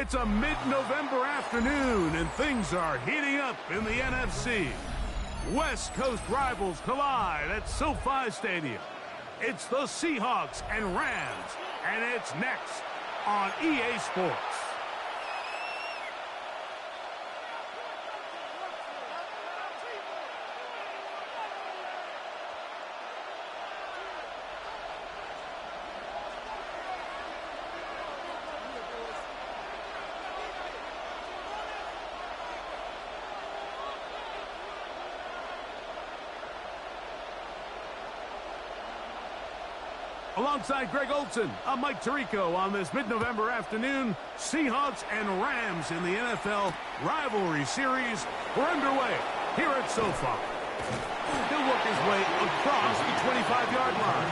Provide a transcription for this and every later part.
It's a mid-November afternoon, and things are heating up in the NFC. West Coast rivals collide at SoFi Stadium. It's the Seahawks and Rams, and it's next on EA Sports. Alongside Greg Olson, I'm Mike Tirico on this mid-November afternoon. Seahawks and Rams in the NFL rivalry series. We're underway here at SoFi. He'll work his way across the 25-yard line.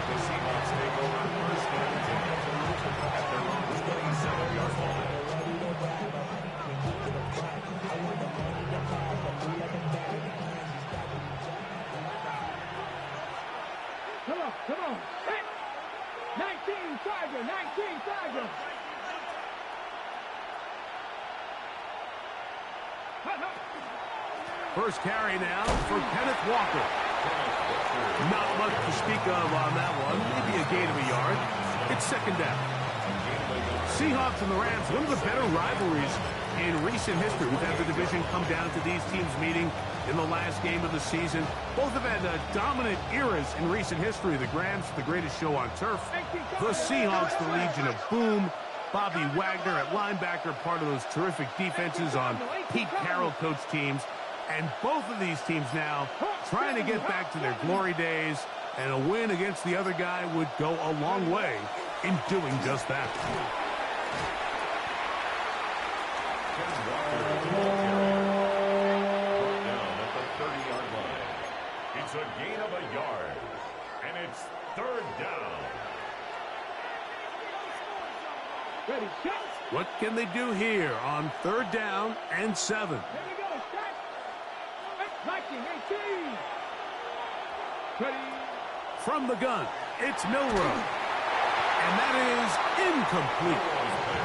The Seahawks take over first and 10 at their own 27-yard line. Come on. 19 Tiger. First carry now for Kenneth Walker. Not much to speak of on that one. Maybe a gain of a yard. It's second down. Seahawks and the Rams, one of the better rivalries in recent history. We've had the division come down to these teams meeting in the last game of the season. Both have had dominant eras in recent history. The Rams, the greatest show on turf. The Seahawks, the Legion of Boom. Bobby Wagner at linebacker, part of those terrific defenses on Pete Carroll coach teams. And both of these teams now trying to get back to their glory days. And a win against the other guy would go a long way in doing just that. It's a gain of a yard, and it's third down. Ready, shot. What can they do here on third down and 7? Here we go, shot. 19-18. Ready. From the gun, it's Milroe. And that is incomplete.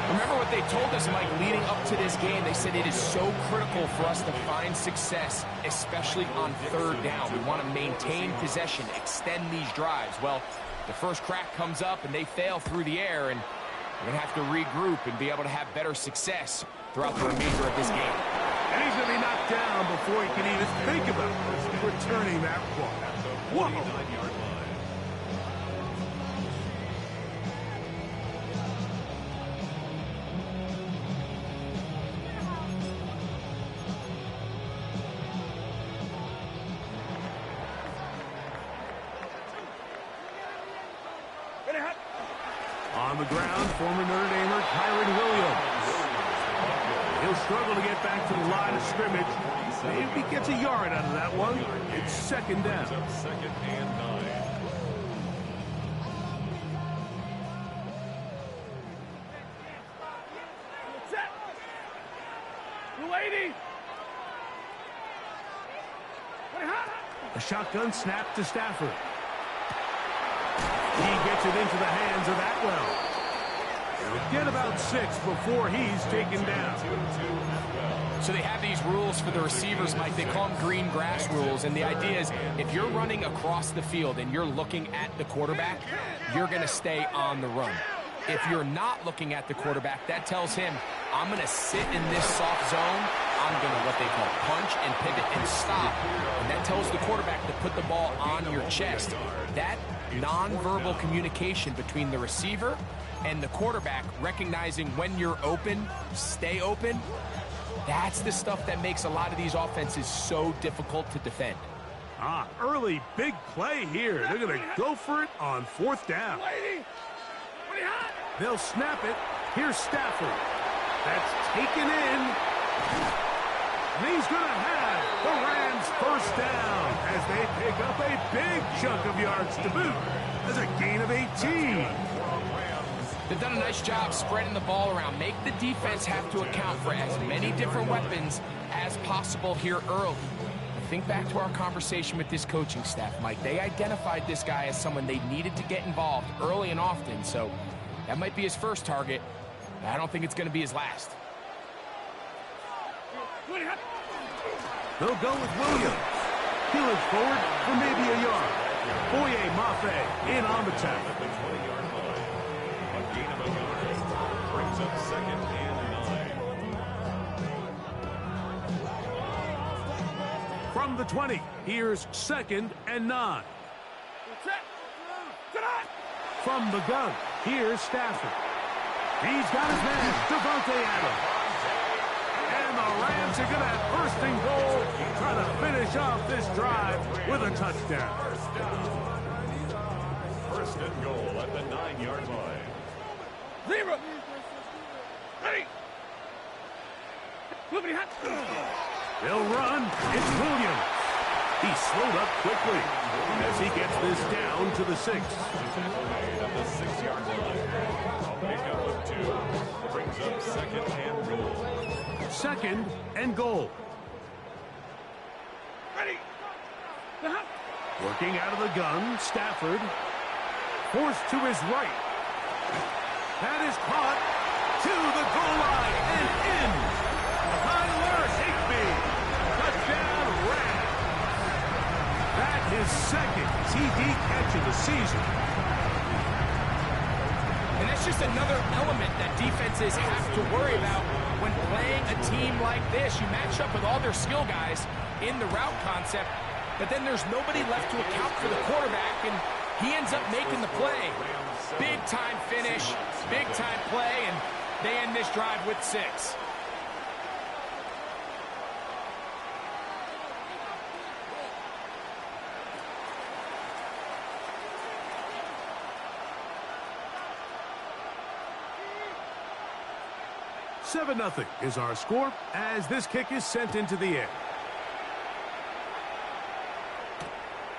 Remember what they told us, Mike, leading up to this game. They said it is so critical for us to find success, especially on third down. We want to maintain possession, extend these drives. Well, the first crack comes up, and they fail through the air, and we're going to have to regroup and be able to have better success throughout the remainder of this game. And he's going to be knocked down before he can even think about returning that ball. Whoa. On the ground, former Notre Damer Kyren Williams. He'll struggle to get back to the line of scrimmage. Maybe he gets a yard out of that one. It's second down. Second and 9. A shotgun snap to Stafford. He gets it into the hands of Atwell. He'll get about 6 before he's taken down. So they have these rules for the receivers, Mike. They call them green grass rules. And the idea is if you're running across the field and you're looking at the quarterback, you're going to stay on the run. If you're not looking at the quarterback, that tells him, I'm going to sit in this soft zone. I'm going to what they call punch and pivot and stop. And that tells the quarterback to put the ball on your chest. That nonverbal communication between the receiver and the quarterback, recognizing when you're open, stay open, that's the stuff that makes a lot of these offenses so difficult to defend. Early big play here. They're going to go for it on fourth down. They'll snap it. Here's Stafford. That's taken in. And he's going to have the Rams first down as they pick up a big chunk of yards to boot. There's a gain of 18. They've done a nice job spreading the ball around. Make the defense have to account for as many different weapons as possible here early. Think back to our conversation with this coaching staff, Mike. They identified this guy as someone they needed to get involved early and often, so that might be his first target. I don't think it's going to be his last. They'll go with Williams. He'll look forward for maybe a yard. Boye Mafe in on the tackle. At the 20-yard line. A gain of a yard. Brings up second and 9. From the 20, here's second and 9. From the gun, here's Stafford. He's got his man, Devontae Adams. And the Rams are going to have first and goal, try to finish off this drive with a touchdown. First and goal at the 9-yard line. Zero. Ready. They'll run. It's Williams. He slowed up quickly as he gets this down to the 6. At the 6-yard line. A pickup of 2. Brings up second and goal. Second and goal. Ready. Working out of the gun, Stafford. Forced to his right. That is caught to the goal line and in. Tyler Higbee. Touchdown Rams. That is second TD catch of the season. And that's just another element that defenses have to worry about when playing a team like this. You match up with all their skill guys in the route concept, but then there's nobody left to account for the quarterback, and he ends up making the play. Big-time finish, big-time play, and they end this drive with 6. Seven 0 is our score as this kick is sent into the air.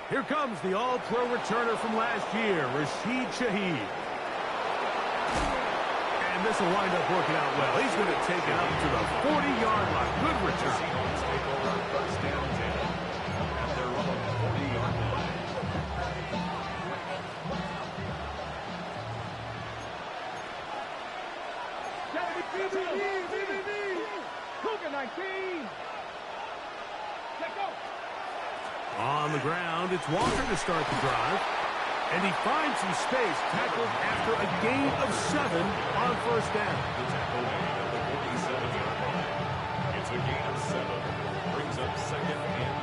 Here comes the all-pro returner from last year, Rashid Shaheed. And this will wind up working out well. He's going to take it up to the 40-yard line. Good return. Seahawks take over first down 10 at their own 40-yard line. Cougar 19. Let go. On the ground, it's Walker to start the drive. And he finds some space, tackled after a gain of 7 on first down. The tackle made at the 47-yard line. It's a gain of 7. Brings up second and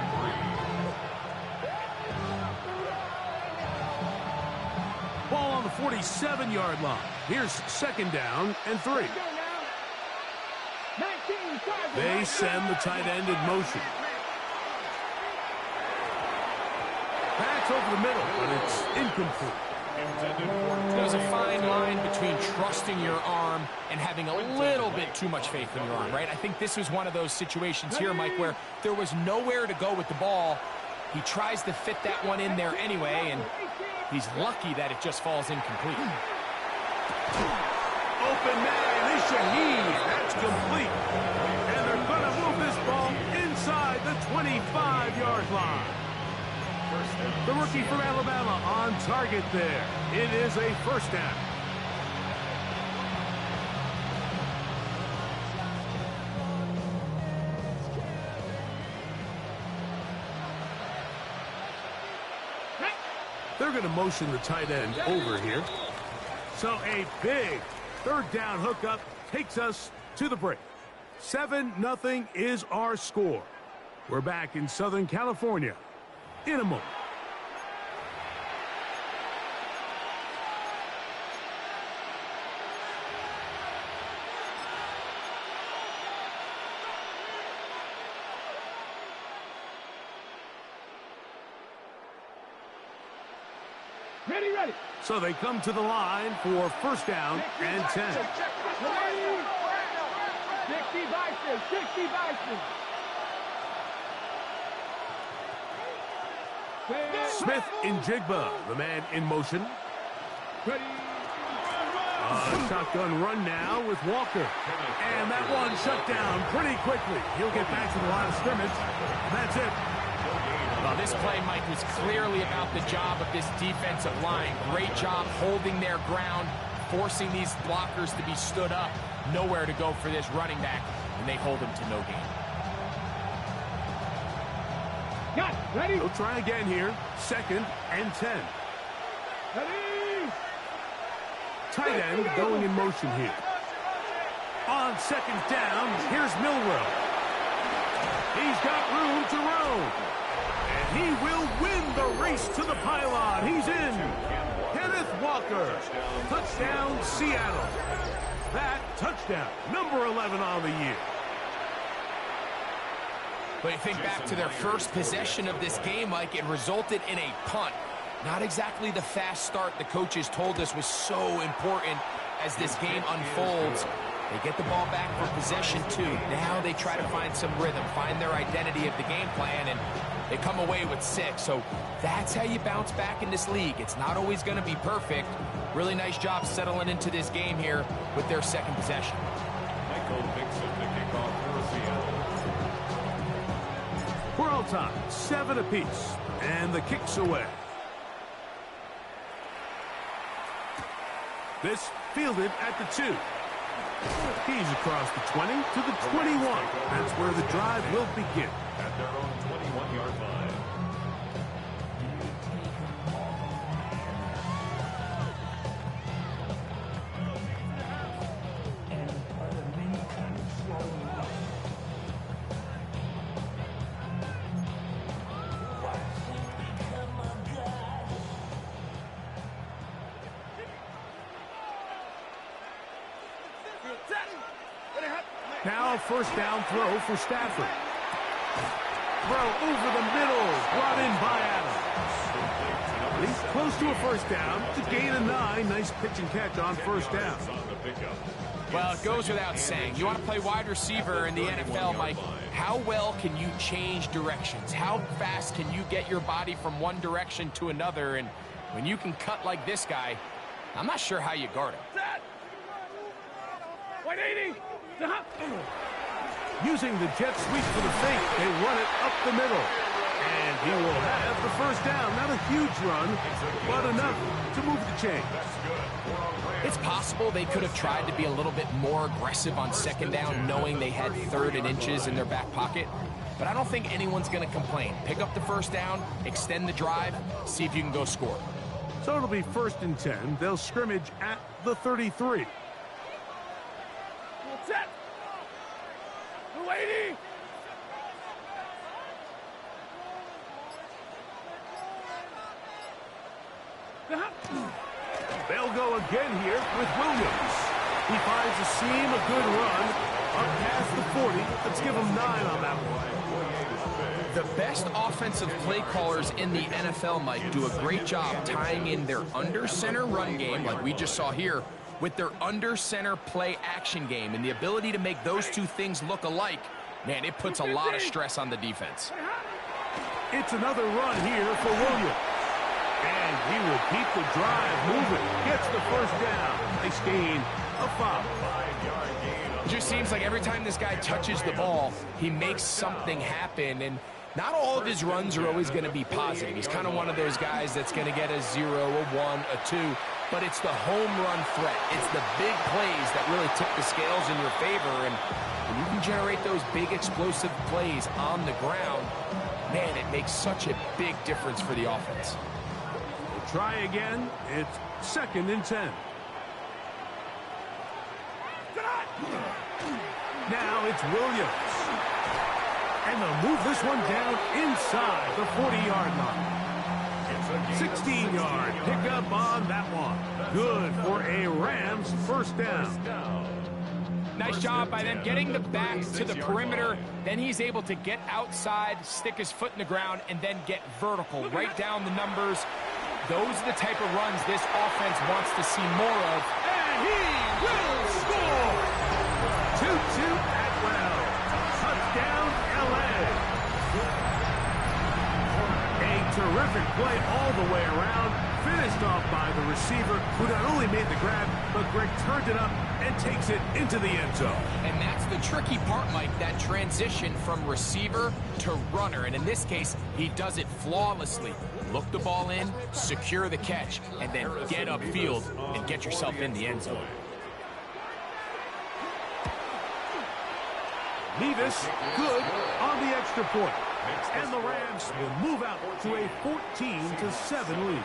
3. Ball on the 47-yard line. Here's second down and 3. Go now. 19. Charger. They send the tight end in motion. Pass over the middle, but it's incomplete. Intended for There's a fine line between trusting your arm and having a little bit too much faith in your arm, right? I think this was one of those situations here, Mike, where there was nowhere to go with the ball. He tries to fit that one in there anyway, and he's lucky that it just falls incomplete. Open man is Shaheed. That's complete. And they're going to move this ball inside the 25-yard line. The rookie from Alabama on target there. It is a first down. They're going to motion the tight end over here. So a big third down hookup takes us to the break. 7-0 is our score. We're back in Southern California in a moment. Ready. So they come to the line for first down and 10. 60 Bison. Smith in Jigba, the man in motion. Ready. Shotgun run now with Walker. And that one shut down pretty quickly. He'll get back to the line of scrimmage. That's it. Well, this play, Mike, was clearly about the job of this defensive line. Great job holding their ground, forcing these blockers to be stood up. Nowhere to go for this running back, and they hold him to no gain. Got it. Ready? He'll try again here. 2nd and 10. Ready? Tight end going in motion here. On 2nd down, here's Milroe. He's got room to roam. And he will win the race to the pylon. He's in. Kenneth Walker. Touchdown, Seattle. That touchdown, number 11 on the year. But you think back to their first possession of this game, Mike, it resulted in a punt. Not exactly the fast start the coaches told us was so important as this game unfolds. They get the ball back for possession 2. Now they try to find some rhythm, find their identity of the game plan, and they come away with 6. So that's how you bounce back in this league. It's not always going to be perfect. Really nice job settling into this game here with their 2nd possession. Michael Mixon to kick off for Seattle. We're all time, 7 apiece, and the kick's away. This fielded at the 2. He's across the 20 to the 21. That's where the drive will begin. At their own 21-yard line. Now 1st down throw for Stafford. Throw over the middle, brought in by Adams. He's close to a 1st down to gain a 9. Nice pitch and catch on 1st down. Well, it goes without saying. You want to play wide receiver in the NFL, Mike. How well can you change directions? How fast can you get your body from one direction to another? And when you can cut like this guy, I'm not sure how you guard him. 180. Using the jet sweep for the fake, they run it up the middle. And he will have the 1st down. Not a huge run, but enough to move the chains. It's possible they could have tried to be a little bit more aggressive on 2nd down, knowing they had 3rd and inches in their back pocket. But I don't think anyone's going to complain. Pick up the 1st down, extend the drive, see if you can go score. So it'll be 1st and 10. They'll scrimmage at the 33. Set. 280. They'll go again here with Williams. He finds a seam, a good run, up past the 40. Let's give him 9 on that one. The best offensive play callers in the NFL, Mike, do a great job tying in their under-center run game, like we just saw here, with their under-center play action game. And the ability to make those two things look alike, man, it puts a lot of stress on the defense. It's another run here for Williams. And he will keep the drive moving. Gets the 1st down. Nice gain of 5. It just seems like every time this guy touches the ball, he makes something happen. And not all of his runs are always going to be positive. He's kind of one of those guys that's going to get a 0, a 1, a 2. But it's the home run threat. It's the big plays that really tip the scales in your favor. And when you can generate those big explosive plays on the ground, man, it makes such a big difference for the offense. We'll try again. It's 2nd and 10. Now it's Williams. And they'll move this one down inside the 40-yard line. 16-yard pickup on that one. Good for a Rams 1st down. Nice job by them getting the back to the perimeter. Then he's able to get outside, stick his foot in the ground, and then get vertical. Right down the numbers. Those are the type of runs this offense wants to see more of. And he will score! Tutu Atwell. Touchdown, L.A. A terrific play all the way around. Finished off by the receiver, who not only made the grab, but Greg turned it up and takes it into the end zone. And that's the tricky part, Mike, that transition from receiver to runner. And in this case, he does it flawlessly. Look the ball in, secure the catch, and then get upfield and get yourself in the end zone. Nevis, good on the extra point. And the Rams will move out to a 14-7 lead.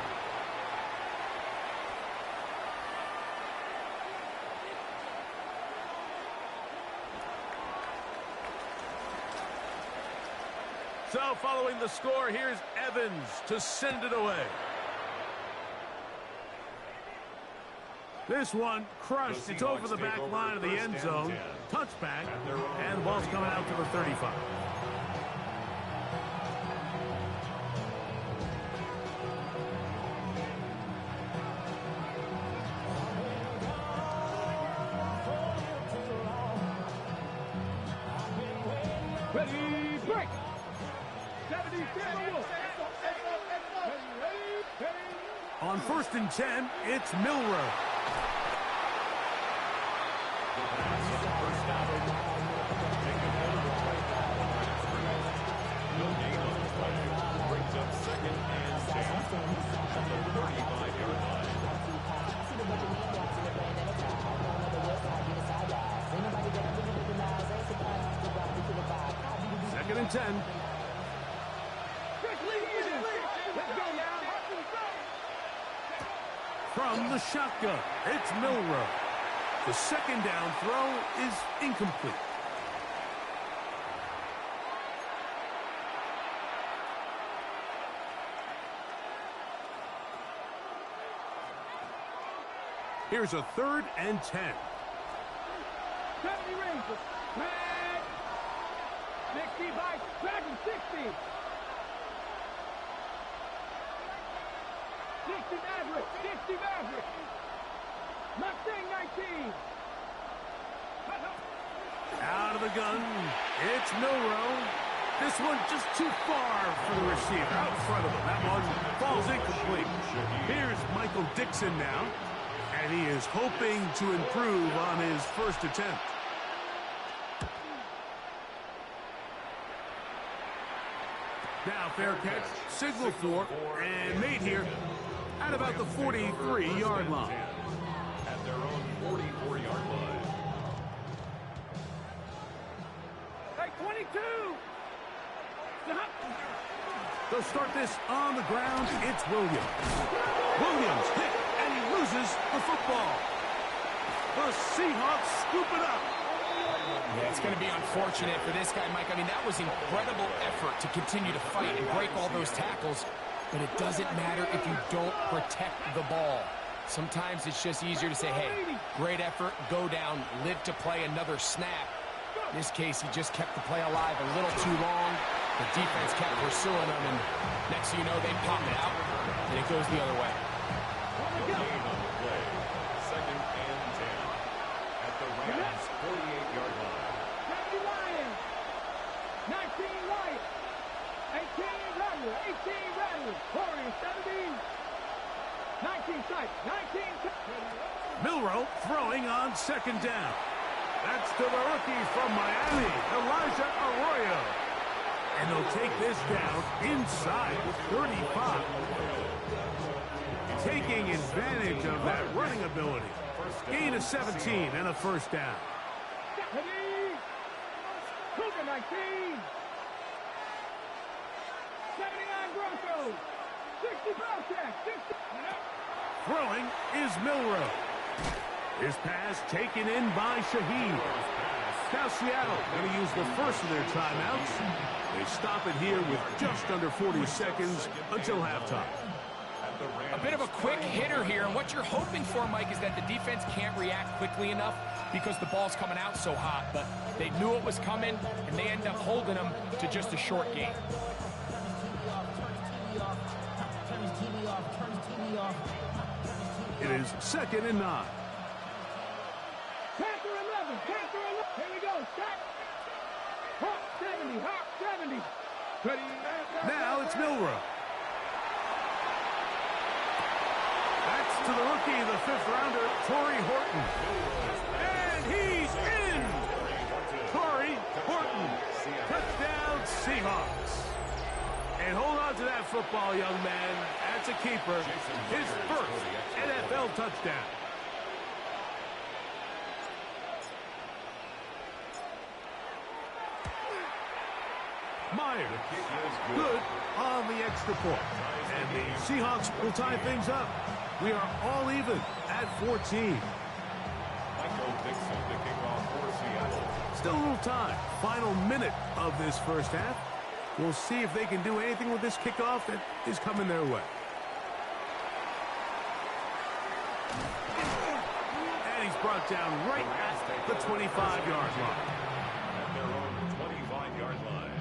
So following the score, here's Evans to send it away. This one crushed. It's over the back line of the end zone. Touchback, and the ball's coming out to the 35. Ready, break. 70, On 1st and 10, it's Milroe. Brings up 2nd and 10 at the 35-yard line. 2nd and 10. Let's go now. From the shotgun, it's Milroe. The 2nd down throw is incomplete. Here's a 3rd and 10. 70 Rangers. Flag. 65. Dragon 60. 60 Maverick. 60 Maverick. Mustang 19. Out of the gun, it's Milroe. This one just too far for the receiver. Out in front of him. That one falls incomplete. Here's Michael Dixon now. And he is hoping to improve on his first attempt. Now fair catch, signal for, and made here at about the 43-yard line. At their own 44-yard line. Hey, 22. They'll start this on the ground. It's Williams. Williams hit, and he loses the football. The Seahawks scoop it up. Yeah, it's going to be unfortunate for this guy, Mike. I mean, that was incredible effort to continue to fight and break all those tackles, but it doesn't matter if you don't protect the ball. Sometimes it's just easier to say, hey, great effort, go down, live to play another snap. In this case, he just kept the play alive a little too long. The defense kept pursuing him, and next thing you know, they pop it out, and it goes the other way. No gain on the play. 2nd and 10 at the Rams' 48-yard line. 70 Lions. 19 White. 18 Rattler. 18 Rattler. Corey 70. 19 Sight. 19 Milroe throwing on 2nd down. That's to the rookie from Miami, Elijah Arroyo. And they'll take this down inside the 35. Taking advantage of that running ability. Gain of 17 and a 1st down. Ready. Cougar 19. 79 Broncos. 60 Bobcats. 60. Throwing is Milroe. His pass taken in by Shaheed. Now Seattle going to use the first of their timeouts. They stop it here with just under 40 seconds until halftime. A bit of a quick hitter here, and what you're hoping for, Mike, is that the defense can't react quickly enough because the ball's coming out so hot, but they knew it was coming, and they end up holding them to just a short gain. It is 2nd and 9. Panther 11. Panther 11. Here we go. Stop. Hawk 70. Hawk 70. Ready. Now it's Milroe. That's to the rookie, the 5th rounder, Torrey Horton. And he's in! Torrey Horton. Touchdown, Seahawks. And hold on to that football, young man. That's a keeper. His first NFL touchdown. Myers, good on the extra point. And the Seahawks will tie things up. We are all even at 14. Michael Dixon to kick off for Seattle. Still a little time. Final minute of this first half. We'll see if they can do anything with this kickoff that is coming their way. And he's brought down right at the 25-yard line. At their own 25-yard line.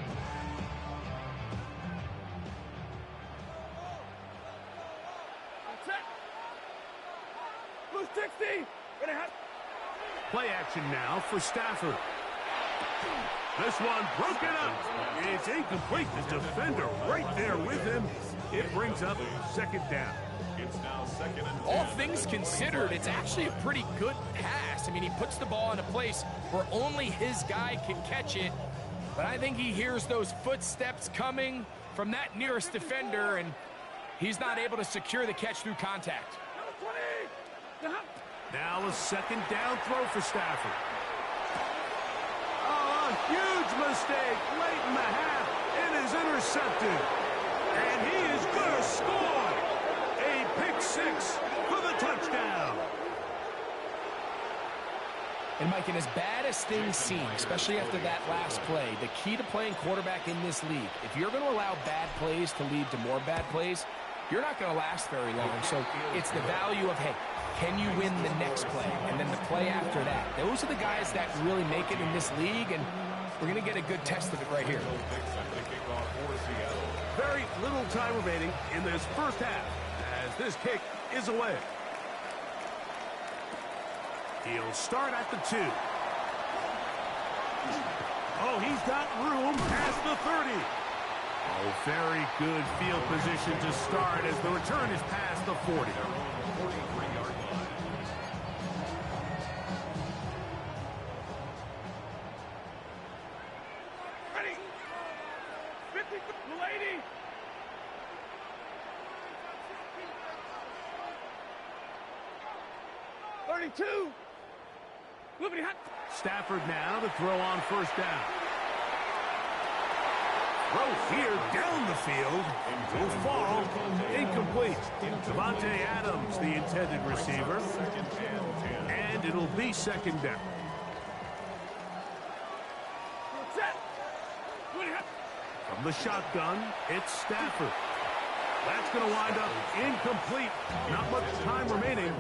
Blue 60. Play action now for Stafford. This one broken up. It's incomplete. The defender right there with him. It brings up second down. It's now second and 10. All things considered, it's actually a pretty good pass. I mean, he puts the ball in a place where only his guy can catch it. But I think he hears those footsteps coming from that nearest defender, and he's not able to secure the catch through contact. Now a second down throw for Stafford. Oh, a huge mistake late in the half. It is intercepted. And he is going to score. A pick six for the touchdown. And Mike, and as bad as things seem, especially after that last play, the key to playing quarterback in this league, if you're going to allow bad plays to lead to more bad plays, you're not going to last very long. So it's the value of, hey, can you win the next play? And then the play after that. Those are the guys that really make it in this league, and we're going to get a good test of it right here. Very little time remaining in this first half as this kick is away. He'll start at the 2. Oh, he's got room past the 30. Oh, very good field position to start as the return is past the 40. Ready. 50, lady. $32. Moving hot. Stafford now to throw on first down. Throw here down the field. Will fall. Incomplete. Devontae Adams, the intended receiver. And it'll be second down. From the shotgun, it's Stafford. That's going to wind up incomplete. Not much time remaining.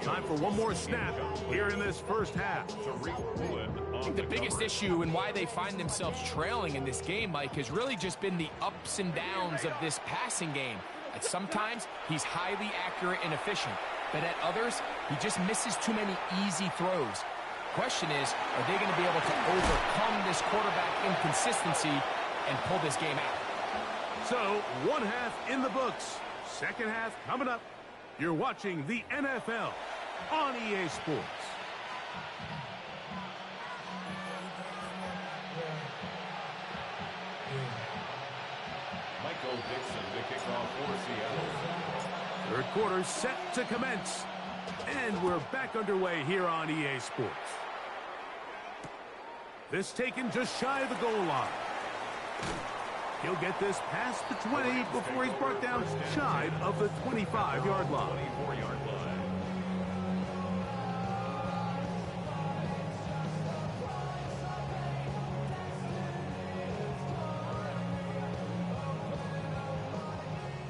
Time for one more snap here in this first half. I think the biggest issue and why they find themselves trailing in this game, Mike, has really just been the ups and downs of this passing game. At sometimes, he's highly accurate and efficient. But at others, he just misses too many easy throws. Question is, are they going to be able to overcome this quarterback inconsistency and pull this game out? So, one half in the books. Second half coming up. You're watching the NFL on EA Sports. Michael Dixon to kick off for Seattle. Third quarter set to commence. And we're back underway here on EA Sports. This taken just shy of the goal line. He'll get this past the 20 before he's brought down shy of the 25-yard line. 24-yard line.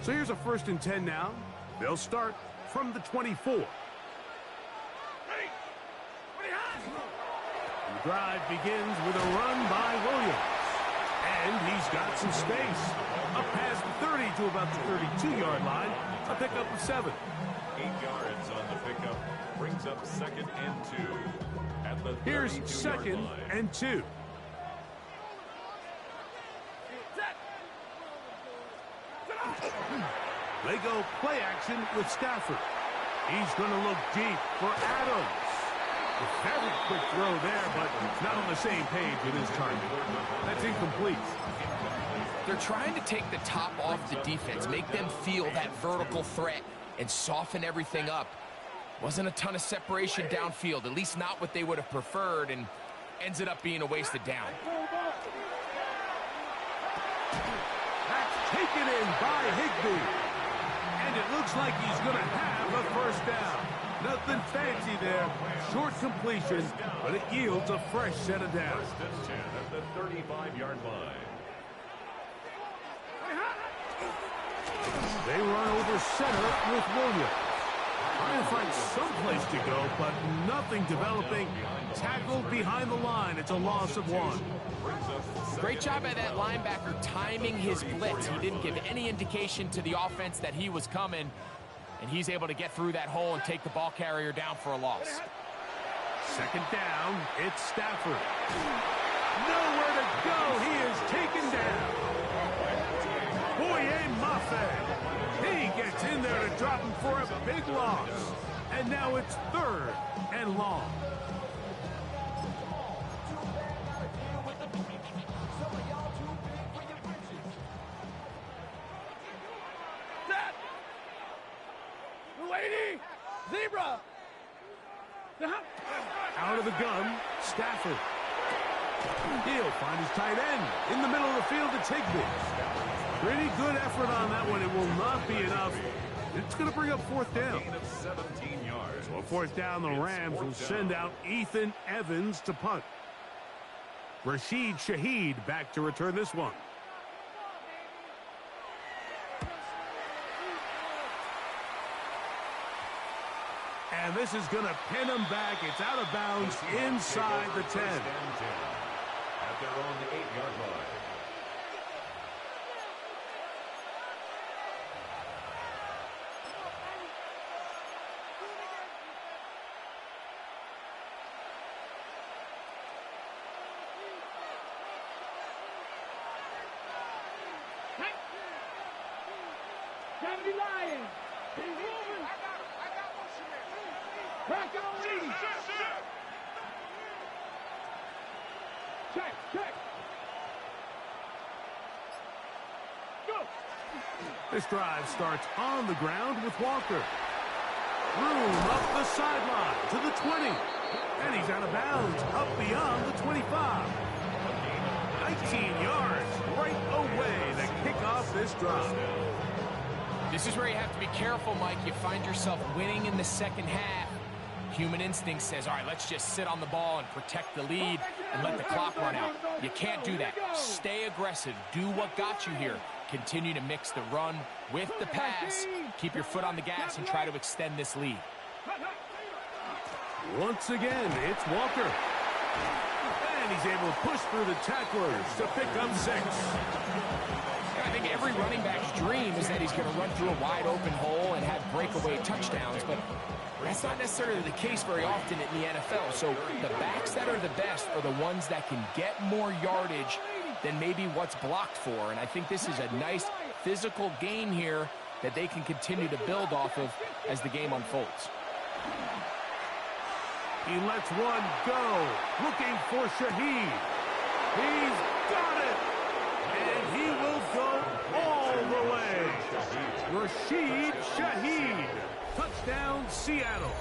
So here's a 1st and 10 now. They'll start from the 24. The drive begins with a run by Williams. And he's got some space. Up past the 30 to about the 32-yard line. A pickup of 7. 8 yards on the pickup. Brings up second and 2. At the Here's 32-yard second line. and 2. They go play action with Stafford. He's going to look deep for Adams. Very quick throw there, but not on the same page with his target. That's incomplete. They're trying to take the top off the defense, make them feel that vertical threat, and soften everything up. Wasn't a ton of separation downfield, at least not what they would have preferred, and ends it up being a wasted down. That's taken in by Higbee. And it looks like he's going to have a first down. Nothing fancy there. Short completion, but it yields a fresh set of downs. First and 10 at the 35-yard line. They run over center with Williams. Trying to find some place to go, but nothing developing. Tackled behind the line. It's a loss of 1. Great job by that linebacker timing his blitz. He didn't give any indication to the offense that he was coming, and he's able to get through that hole and take the ball carrier down for a loss. Second down, it's Stafford. Nowhere to go. He is taken down. Boye Mafe. He gets in there to drop him for a big loss. And now it's 3rd and long. Lady! Zebra! Out of the gun, Stafford. He'll find his tight end. In the middle of the field, it's Higbee. Pretty good effort on that one. It will not be enough. It's going to bring up 4th down. Gain of 17 yards. So 4th down, the Rams will send out Ethan Evans to punt. Rashid Shaheed back to return this one. And this is going to pin him back. It's out of bounds inside the 10. First and 10 at their own 8-yard line. Kennedy Lions! He's moving! I got motion there. Back on Lee! Check, check! Go! This drive starts on the ground with Walker. Room up the sideline to the 20. And he's out of bounds up beyond the 25. 19 yards right away to kick off this drive. This is where you have to be careful, Mike. You find yourself winning in the second half. Human instinct says, all right, let's just sit on the ball and protect the lead and let the clock run out. You can't do that. Stay aggressive. Do what got you here. Continue to mix the run with the pass. Keep your foot on the gas and try to extend this lead. Once again, it's Walker. And he's able to push through the tacklers to pick up 6. I think every running back's dream is that he's going to run through a wide open hole and have breakaway touchdowns, but that's not necessarily the case very often in the NFL. So the backs that are the best are the ones that can get more yardage than maybe what's blocked for. And I think this is a nice physical gain here that they can continue to build off of as the game unfolds. He lets one go, looking for Shaheed. He's got it, and he will go all the way. Rashid Shaheed, touchdown Seattle.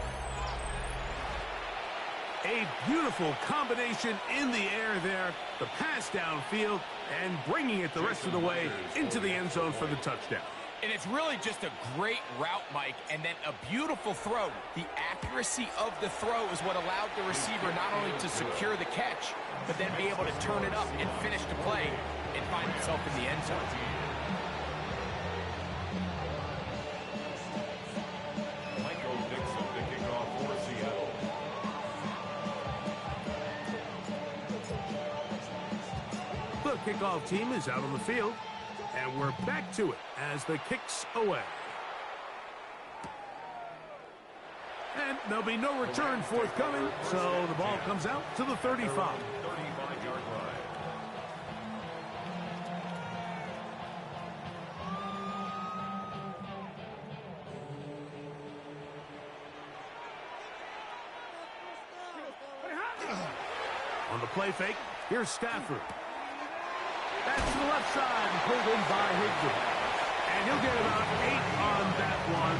A beautiful combination in the air there, the pass downfield, and bringing it the rest of the way into the end zone for the touchdown. And it's really just a great route, Mike, and then a beautiful throw. The accuracy of the throw is what allowed the receiver not only to secure the catch, but then be able to turn it up and finish the play and find himself in the end zone. Michael Dixon to kick off for Seattle. The kickoff team is out on the field, and we're back to it as the kick's away. And there'll be no return forthcoming, so the ball comes out to the 35. 35-yard line. On the play fake, here's Stafford. That's to the left side and pulled in by Higbee. And he'll get about 8 on that one.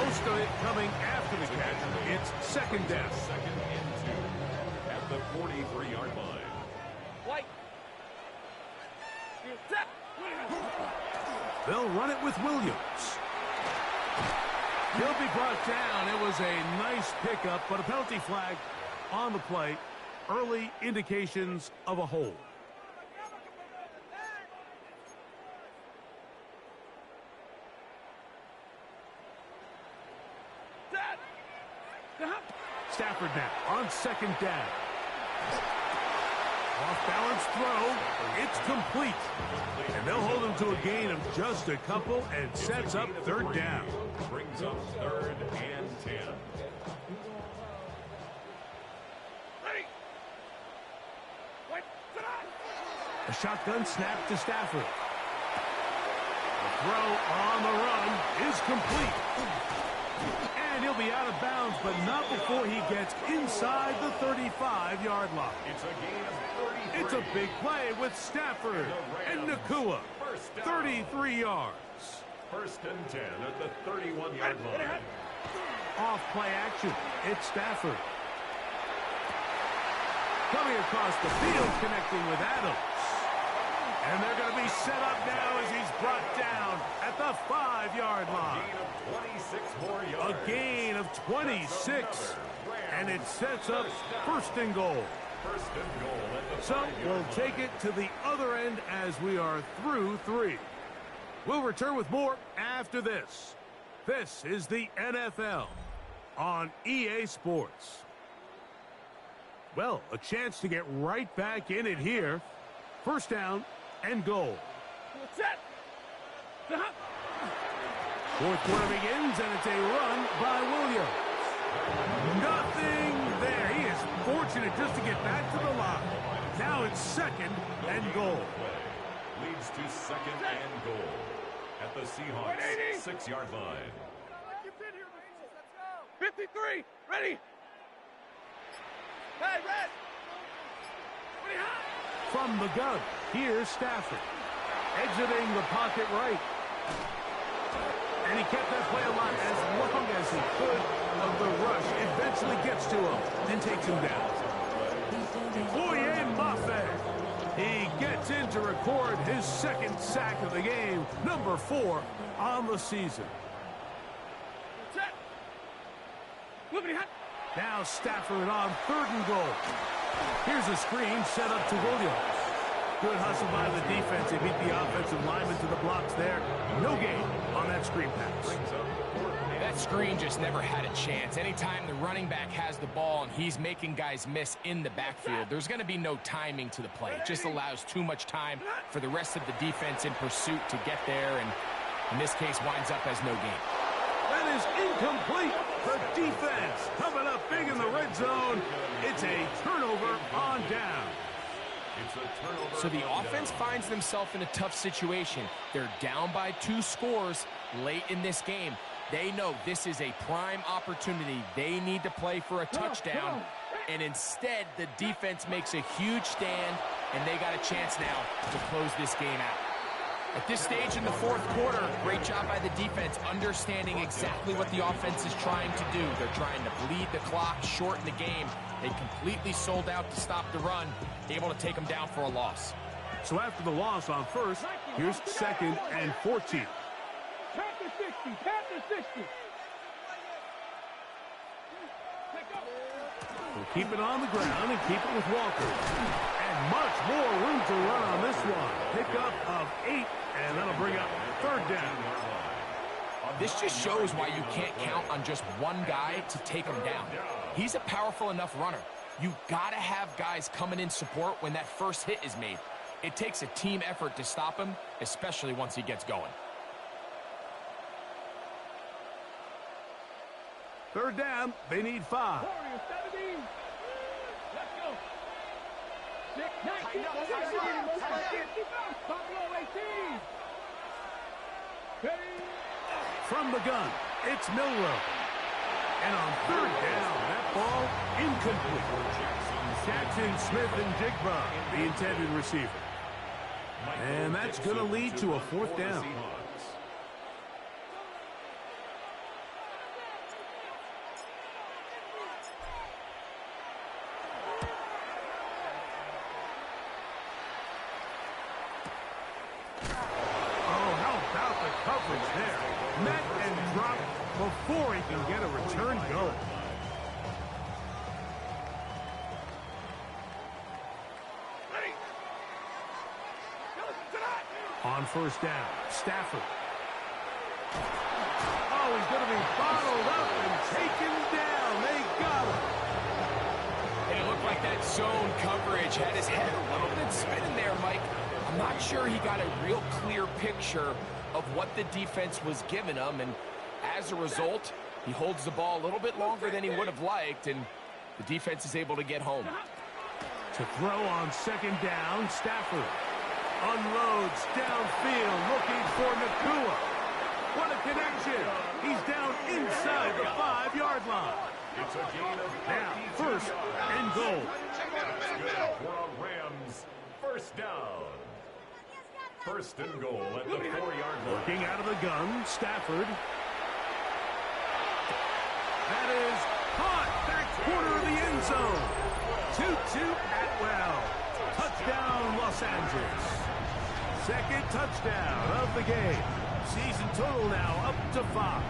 Most of it coming after the catch. It's second down. Second and 2 at the 43-yard line. White. They'll run it with Williams. He'll be brought down. It was a nice pickup, but a penalty flag on the play. Early indications of a hold. Stafford now on second down. Off-balance throw. It's complete. And they'll hold him to a gain of just a couple and sets up third down. Brings up third and 10. A shotgun snap to Stafford. The throw on the run is complete. And he'll be out of bounds, but not before he gets inside the 35-yard line. It's a gain of 33. It's a big play with Stafford and Nacua. 33 yards. First and 10 at the 31-yard line. Off play action. It's Stafford. Coming across the field, connecting with Adams. And they're going to be set up now as he's brought down at the 5-yard line. A gain of 26. And it sets up first and goal. So we'll take it to the other end as we are through 3. We'll return with more after this. This is the NFL on EA Sports. Well, a chance to get right back in it here. First down and goal. Fourth quarter begins, and it's a run by Williams. Nothing there. He is fortunate just to get back to the line. Now it's second and goal. Leads to second and goal at the Seahawks 6-yard line. 53, ready. Hey, Red. From the gun, here's Stafford. Exiting the pocket right. And he kept that play alive as long as he could of the rush. Eventually gets to him and takes him down. Boye Mafe. He gets in to record his second sack of the game. Number 4 on the season. Now Stafford on third and goal. Here's a screen set up to Williams. Good hustle by the defense. They beat the offensive lineman to the blocks there. No gain on that screen pass. That screen just never had a chance. Anytime the running back has the ball and he's making guys miss in the backfield, there's going to be no timing to the play. It just allows too much time for the rest of the defense in pursuit to get there, and in this case winds up as no gain. That is incomplete. The defense coming up big in the red zone. It's a turnover on down. So the offense finds themselves in a tough situation. They're down by 2 scores late in this game. They know this is a prime opportunity. They need to play for a touchdown. And instead, the defense makes a huge stand, and they got a chance now to close this game out. At this stage in the fourth quarter, great job by the defense, understanding exactly what the offense is trying to do. They're trying to bleed the clock, shorten the game. They completely sold out to stop the run, able to take them down for a loss. So after the loss on first, here's second and 14. Panther 60, Panther 60. We'll keep it on the ground and keep it with Walker. And much more room to run on this one. Pickup of 8, and that'll bring up third down. This just shows why you can't count on just one guy to take him down. He's a powerful enough runner. You got to have guys coming in support when that first hit is made. It takes a team effort to stop him, especially once he gets going. Third down, they need 5. Warriors 17. Let's go. 6, 19, 18. Ready. From the gun, it's Milroe. And on third down, that ball incomplete. Jackson Smith-Njigba, the intended receiver. And that's going to lead to a fourth down. Oh, how about the coverage there? Met and dropped before he can get a return goal. On first down, Stafford. Oh, he's going to be bottled up and taken down. They got him. And it looked like that zone coverage had his head a little bit spinning there, Mike. I'm not sure he got a real clear picture of what the defense was giving him, and as a result, he holds the ball a little bit longer than he would have liked, and the defense is able to get home. To throw on second down, Stafford unloads downfield looking for Nakua. What a connection. He's down inside the 5-yard line. It's a gain of Now, first and goal. for a Rams first down. First and goal at the 4-yard line. Working out of the gun, Stafford. That is caught back corner of the end zone. 2-2 Atwell. Touchdown, Los Angeles. Second touchdown of the game. Season total now up to 5.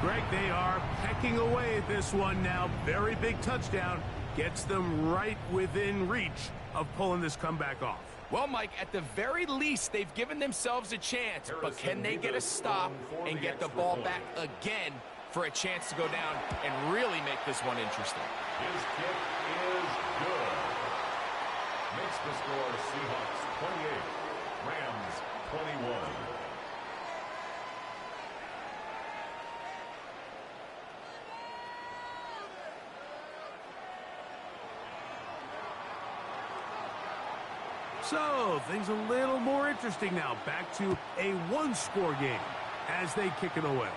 Greg, they are pecking away at this one now. Very big touchdown. Gets them right within reach of pulling this comeback off. Well, Mike, at the very least, they've given themselves a chance, but can they get a stop and get the ball back again for a chance to go down and really make this one interesting? His kick is good. Makes the score Seahawks 28, Rams 21. So, things a little more interesting now. Back to a one-score game as they kick it away.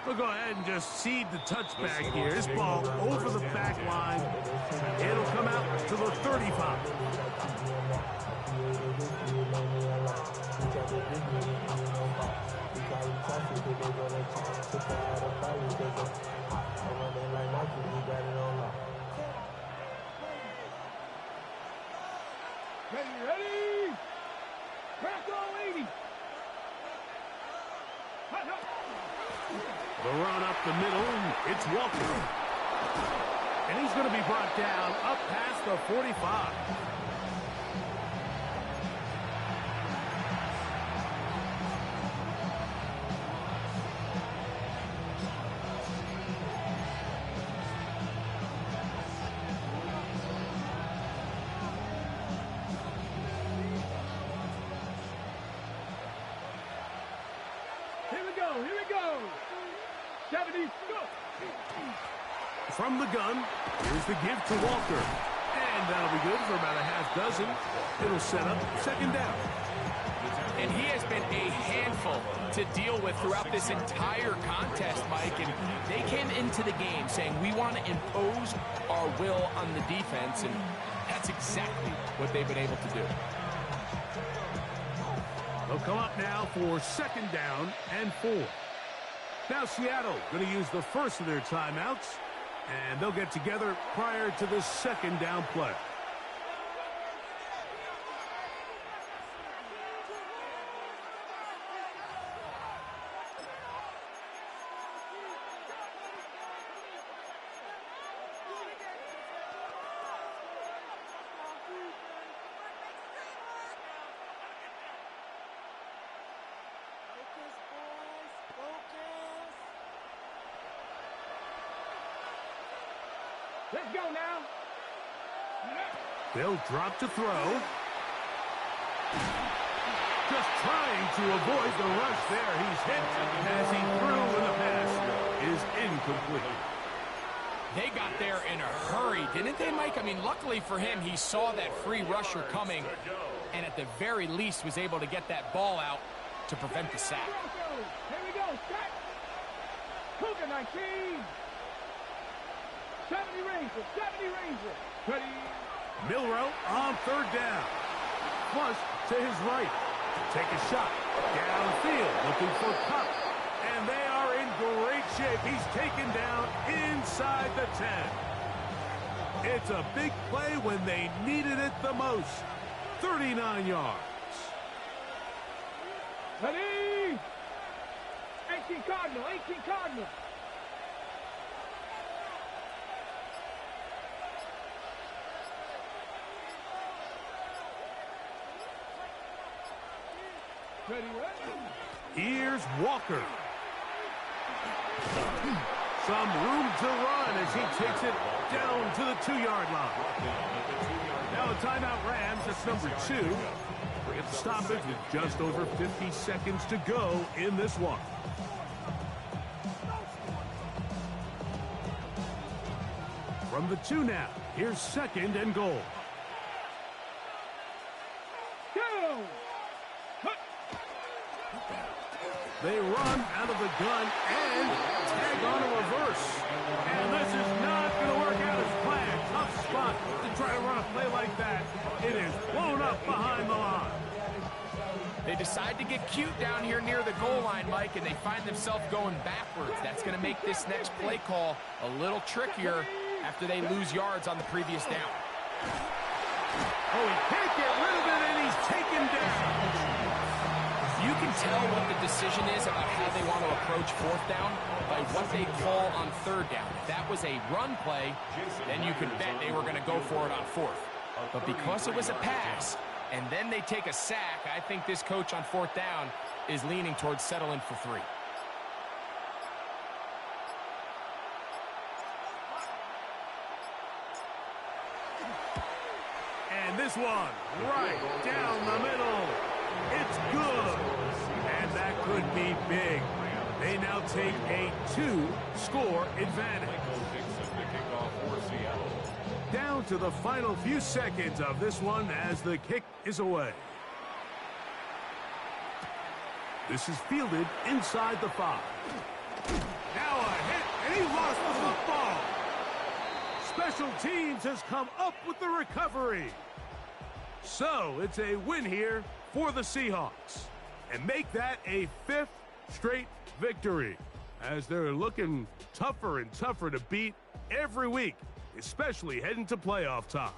We'll go ahead and just cede the touchback here. This ball over the back line. It'll come out to the 35. Ready? Crack on 80. The run up the middle, it's Walker. And he's going to be brought down up past the 45. Here we go. 70, go. From the gun, here's the give to Walker. And that'll be good for about a half dozen. It'll set up second down. And he has been a handful to deal with throughout this entire contest, Mike. And they came into the game saying, we want to impose our will on the defense. And that's exactly what they've been able to do. They'll come up now for second down and 4. Now Seattle going to use the first of their timeouts. And they'll get together prior to the second down play. Let's go now. They'll drop to throw. Just trying to avoid the rush there. He's hit as he threw, and the pass is incomplete. They got there in a hurry, didn't they, Mike? I mean, luckily for him, he saw that free rusher coming, and at the very least was able to get that ball out to prevent the sack. Here we go. Sack. Cougar 19. Ranger. 70 Ranger. Ready. Milroe on third down. Flush to his right. Take a shot. Downfield looking for Kupp. And they are in great shape. He's taken down inside the 10. It's a big play when they needed it the most. 39 yards. Ready. 18 Cardinal. 18 Cardinal. Ready, ready. Here's Walker. Some room to run as he takes it down to the 2-yard line. Now a timeout Rams, that's number 2. We get the stoppage with just over 50 seconds to go in this one. From the 2 now, here's 2nd and goal. Go. They run out of the gun and tag on a reverse. And this is not going to work out as planned. Tough spot to try to run a play like that. It is blown up behind the line. They decide to get cute down here near the goal line, Mike, and they find themselves going backwards. That's going to make this next play call a little trickier after they lose yards on the previous down. Oh, he can't get rid of it, and he's taken down. You can tell what the decision is about how they want to approach 4th down by what they call on 3rd down. If that was a run play, then you could bet they were going to go for it on 4th. But because it was a pass, and then they take a sack, I think this coach on 4th down is leaning towards settling for 3. And this one, right down the middle. It's good. And that could be big. They now take a 2-score advantage. Down to the final few seconds of this one as the kick is away. This is fielded inside the 5. Now a hit, and he lost the football. Special teams has come up with the recovery. So it's a win here for the Seahawks. And make that a 5th straight victory, as they're looking tougher and tougher to beat every week, especially heading to playoff time.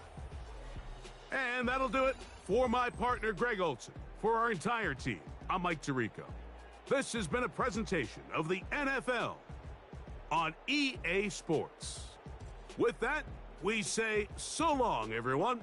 And that'll do it for my partner, Greg Olson. For our entire team, I'm Mike Tirico. This has been a presentation of the NFL on EA Sports. With that, we say so long, everyone.